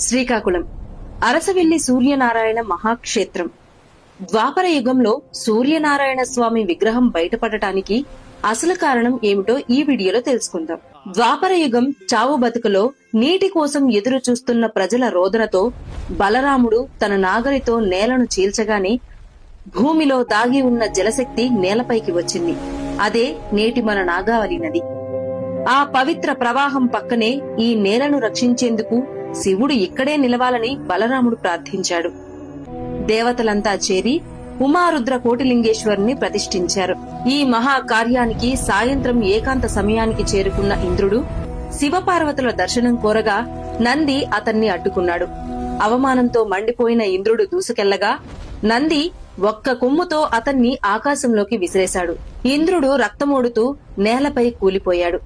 శ్రీకాకుళం అరసవిల్లి సూర్యనారాయణ మహాక్షేత్రం. ద్వాపర యుగంలో సూర్యనారాయణ స్వామి విగ్రహం బయటపడటానికి అసలు కారణం ఏమిటో ఈ వీడియోలో తెలుసుకుందాం. ద్వాపర యుగం చావు బతుకులో నీటి కోసం ఎదురు చూస్తున్న ప్రజల రోదనతో బలరాముడు తన నాగలితో నేలను చీల్చగానే భూమిలో దాగి ఉన్న జలశక్తి నేలపైకి వచ్చింది. అదే నేటి మన నాగావళి నది. ఆ పవిత్ర ప్రవాహం పక్కనే ఈ నేలను రక్షించేందుకు శివుడు ఇక్కడే నిలవాలని బలరాముడు ప్రార్థించాడు. దేవతలంతా చేరి ఉమారుద్ర కోటిలింగేశ్వరుని ప్రతిష్ఠించారు. ఈ మహా కార్యానికి సాయంత్రం ఏకాంత సమయానికి చేరుకున్న ఇంద్రుడు శివపార్వతుల దర్శనం కోరగా నంది అతన్ని అడ్డుకున్నాడు. అవమానంతో మండిపోయిన ఇంద్రుడు దూసుకెళ్లగా నంది ఒక్క కొమ్ముతో అతన్ని ఆకాశంలోకి విసిరేశాడు. ఇంద్రుడు రక్తమోడుతూ నేలపై కూలిపోయాడు.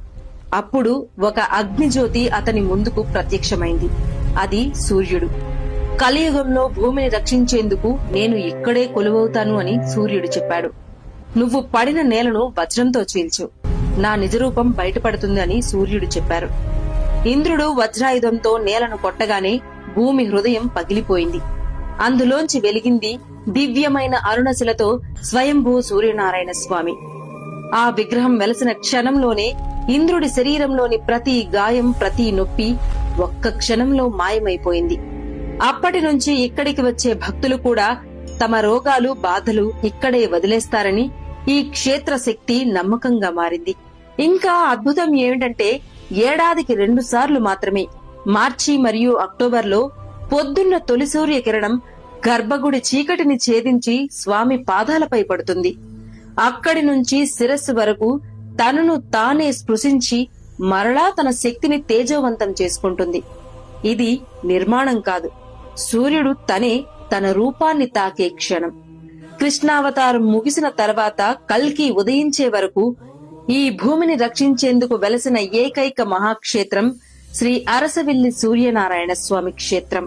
అప్పుడు ఒక అగ్నిజ్యోతి అతని ముందుకు ప్రత్యక్షమైంది. అది సూర్యుడు. కలియుగంలో భూమిని రక్షించేందుకు నేను ఇక్కడే కొలువవుతాను అని సూర్యుడు చెప్పాడు. నువ్వు పడిన నేలను వజ్రంతో చీల్చు, నా నిజరూపం బయటపడుతుంది అని సూర్యుడు చెప్పారు. ఇంద్రుడు వజ్రాయుధంతో నేలను కొట్టగానే భూమి హృదయం పగిలిపోయింది. అందులోంచి వెలిగింది దివ్యమైన అరుణశిలతో స్వయంభూ సూర్యనారాయణ స్వామి. ఆ విగ్రహం వెలసిన క్షణంలోనే ఇంద్రుడి శరీరంలోని ప్రతి గాయం, ప్రతి నొప్పి ఒక్క క్షణంలో మాయమైపోయింది. అప్పటి నుంచి ఇక్కడికి వచ్చే భక్తులు కూడా తమ రోగాలు, బాధలు ఇక్కడే వదిలేస్తారని ఈ క్షేత్ర శక్తి నమ్మకంగా మారింది. ఇంకా అద్భుతం ఏమిటంటే ఏడాదికి 2 సార్లు మాత్రమే, మార్చి మరియు అక్టోబర్లో పొద్దున్న తొలి సూర్యకిరణం గర్భగుడి చీకటిని ఛేదించి స్వామి పాదాలపై పడుతుంది. అక్కడి నుంచి శిరస్సు వరకు తనను తానే స్పృశించి మరలా తన శక్తిని తేజోవంతం చేసుకుంటుంది. ఇది నిర్మాణం కాదు, సూర్యుడు తనే తన రూపాన్ని తాకే క్షణం. కృష్ణావతారం ముగిసిన తర్వాత కల్కి ఉదయించే వరకు ఈ భూమిని రక్షించేందుకు వెలసిన ఏకైక మహాక్షేత్రం శ్రీ అరసవిల్లి సూర్యనారాయణ స్వామి క్షేత్రం.